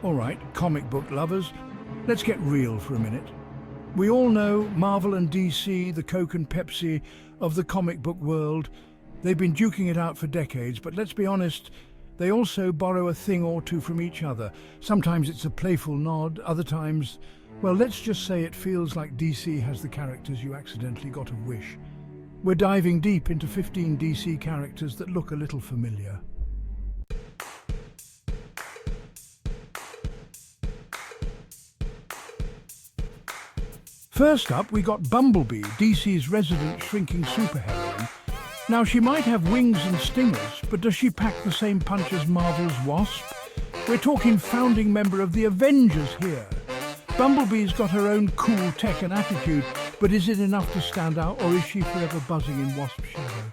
All right, comic book lovers, let's get real for a minute. We all know Marvel and DC, the Coke and Pepsi of the comic book world. They've been duking it out for decades, but let's be honest, they also borrow a thing or two from each other. Sometimes it's a playful nod, other times, well, let's just say it feels like DC has the characters you accidentally got a wish. We're diving deep into 15 DC characters that look a little familiar. First up, we got Bumblebee, DC's resident shrinking superheroine. Now, she might have wings and stingers, but does she pack the same punch as Marvel's Wasp? We're talking founding member of the Avengers here. Bumblebee's got her own cool tech and attitude, but is it enough to stand out, or is she forever buzzing in Wasp's shadow?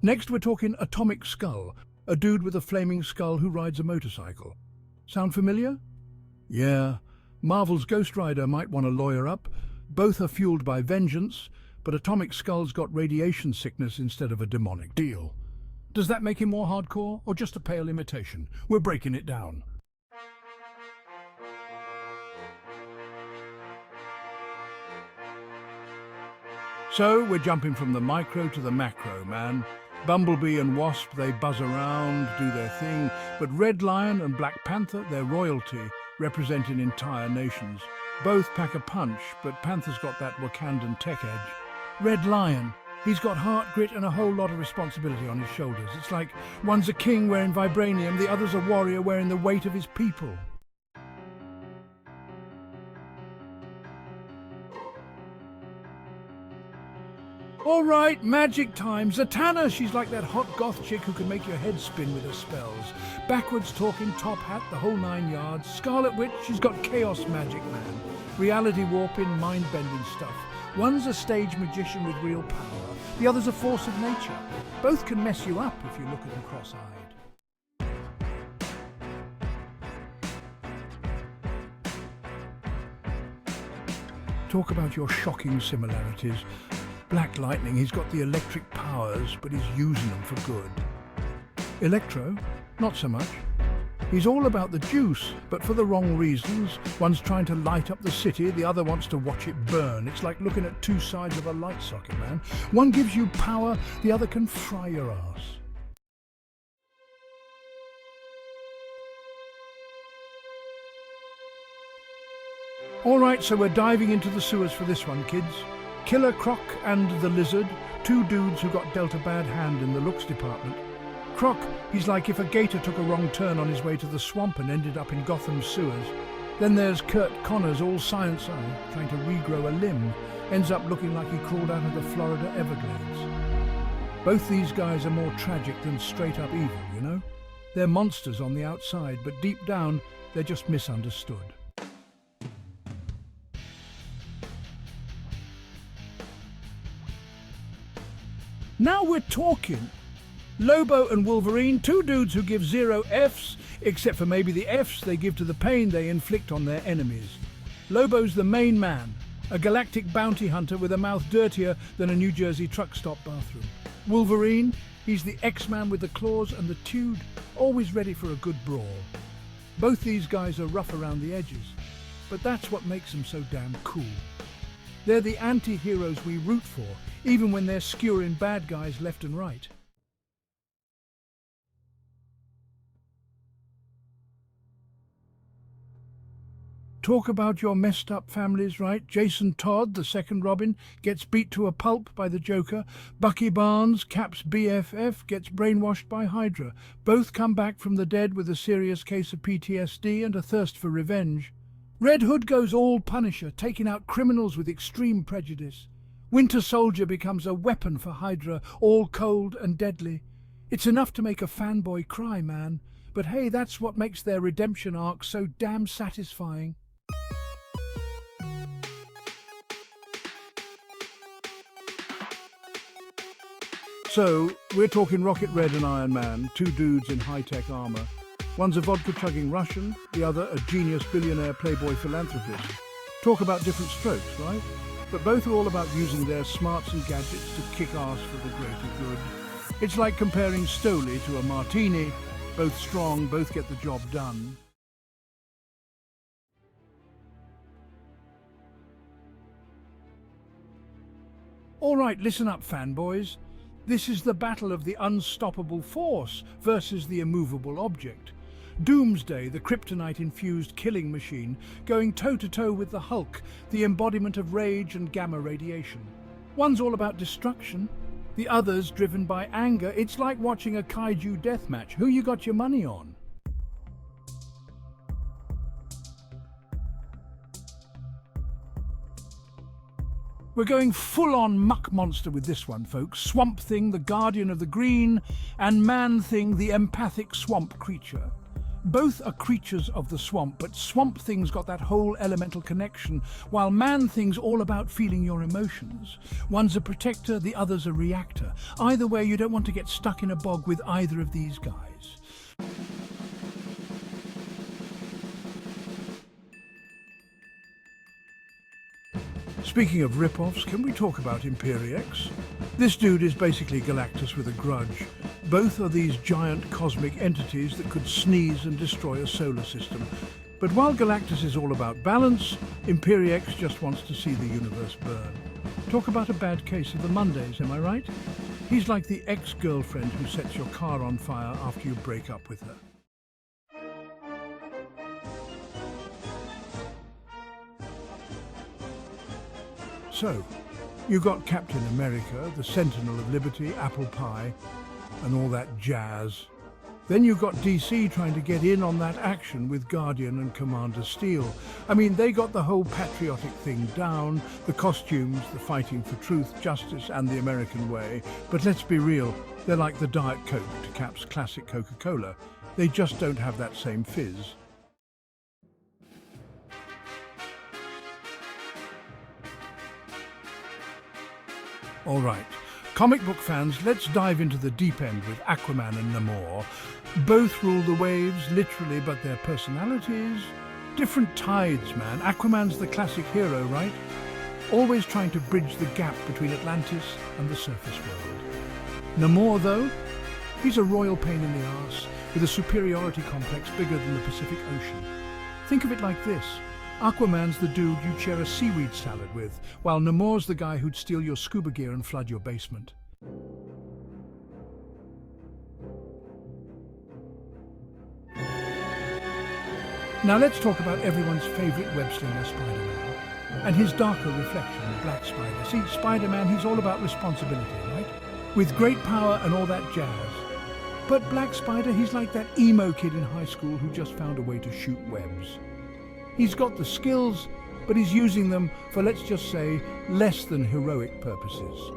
Next, we're talking Atomic Skull, a dude with a flaming skull who rides a motorcycle. Sound familiar? Yeah, Marvel's Ghost Rider might want to lawyer up. Both are fueled by vengeance, but Atomic Skull's got radiation sickness instead of a demonic deal. Does that make him more hardcore, or just a pale imitation? We're breaking it down. So, we're jumping from the micro to the macro, man. Bumblebee and Wasp, they buzz around, do their thing, but Red Lion and Black Panther, they're royalty, representing entire nations. Both pack a punch, but Panther's got that Wakandan tech edge. Red Lion, he's got heart, grit and a whole lot of responsibility on his shoulders. It's like one's a king wearing vibranium, the other's a warrior wearing the weight of his people. All right, magic time. Zatanna, she's like that hot goth chick who can make your head spin with her spells. Backwards talking, top hat, the whole 9 yards. Scarlet Witch, she's got chaos magic, man. Reality warping, mind-bending stuff. One's a stage magician with real power. The other's a force of nature. Both can mess you up if you look at them cross-eyed. Talk about your shocking similarities. Black Lightning, he's got the electric powers, but he's using them for good. Electro, not so much. He's all about the juice, but for the wrong reasons. One's trying to light up the city, the other wants to watch it burn. It's like looking at two sides of a light socket, man. One gives you power, the other can fry your ass. All right, so we're diving into the sewers for this one, kids. Killer Croc and the Lizard, two dudes who got dealt a bad hand in the looks department. Croc, he's like if a gator took a wrong turn on his way to the swamp and ended up in Gotham's sewers. Then there's Kurt Connors, all science eye, trying to regrow a limb. Ends up looking like he crawled out of the Florida Everglades. Both these guys are more tragic than straight up evil, you know? They're monsters on the outside, but deep down, they're just misunderstood. Now we're talking. Lobo and Wolverine, two dudes who give 0 Fs, except for maybe the Fs they give to the pain they inflict on their enemies. Lobo's the main man, a galactic bounty hunter with a mouth dirtier than a New Jersey truck stop bathroom. Wolverine, he's the X-Man with the claws and the tude, always ready for a good brawl. Both these guys are rough around the edges, but that's what makes them so damn cool. They're the anti-heroes we root for, even when they're skewering bad guys left and right. Talk about your messed up families, right? Jason Todd, the second Robin, gets beat to a pulp by the Joker. Bucky Barnes, Cap's BFF, gets brainwashed by Hydra. Both come back from the dead with a serious case of PTSD and a thirst for revenge. Red Hood goes all Punisher, taking out criminals with extreme prejudice. Winter Soldier becomes a weapon for Hydra, all cold and deadly. It's enough to make a fanboy cry, man. But hey, that's what makes their redemption arc so damn satisfying. So, we're talking Rocket Red and Iron Man, two dudes in high-tech armor. One's a vodka-chugging Russian, the other a genius billionaire playboy philanthropist. Talk about different strokes, right? but both are all about using their smarts and gadgets to kick ass for the greater good. It's like comparing Stoli to a martini. Both strong, both get the job done. All right, listen up, fanboys. This is the battle of the unstoppable force versus the immovable object. Doomsday, the kryptonite-infused killing machine, going toe-to-toe with the Hulk, the embodiment of rage and gamma radiation. One's all about destruction, the other's driven by anger. It's like watching a kaiju deathmatch. Who you got your money on? We're going full-on muck monster with this one, folks. Swamp Thing, the guardian of the green, and Man Thing, the empathic swamp creature. Both are creatures of the swamp, but Swamp Thing's got that whole elemental connection, while Man Thing's all about feeling your emotions. One's a protector, the other's a reactor. Either way, you don't want to get stuck in a bog with either of these guys. Speaking of rip-offs, can we talk about Imperiex? This dude is basically Galactus with a grudge. Both are these giant cosmic entities that could sneeze and destroy a solar system. But while Galactus is all about balance, Imperiex just wants to see the universe burn. Talk about a bad case of the Mondays, am I right? He's like the ex-girlfriend who sets your car on fire after you break up with her. So, you got Captain America, the Sentinel of Liberty, Apple Pie, and all that jazz. Then you got DC trying to get in on that action with Guardian and Commander Steel. I mean, they got the whole patriotic thing down, the costumes, the fighting for truth, justice, and the American way. But let's be real, they're like the Diet Coke to Cap's classic Coca-Cola. They just don't have that same fizz. All right, comic book fans, let's dive into the deep end with Aquaman and Namor. Both rule the waves, literally, but their personalities? Different tides, man. Aquaman's the classic hero, right? Always trying to bridge the gap between Atlantis and the surface world. Namor, though? He's a royal pain in the arse, with a superiority complex bigger than the Pacific Ocean. Think of it like this. Aquaman's the dude you'd share a seaweed salad with, while Namor's the guy who'd steal your scuba gear and flood your basement. Now let's talk about everyone's favourite web-slinger, Spider-Man, and his darker reflection, Black Spider. See, Spider-Man, he's all about responsibility, right? With great power and all that jazz. But Black Spider, he's like that emo kid in high school who just found a way to shoot webs. He's got the skills, but he's using them for, let's just say, less than heroic purposes.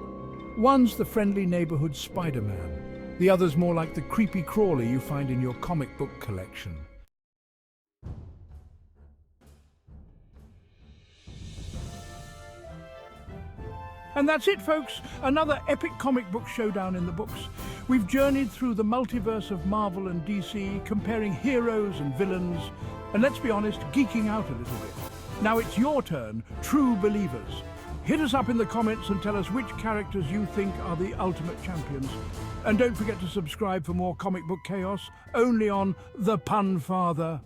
One's the friendly neighborhood Spider-Man. The other's more like the creepy crawler you find in your comic book collection. And that's it, folks. Another epic comic book showdown in the books. We've journeyed through the multiverse of Marvel and DC, comparing heroes and villains, and let's be honest, geeking out a little bit. Now it's your turn, true believers. Hit us up in the comments and tell us which characters you think are the ultimate champions. And don't forget to subscribe for more comic book chaos, only on The Pun Father.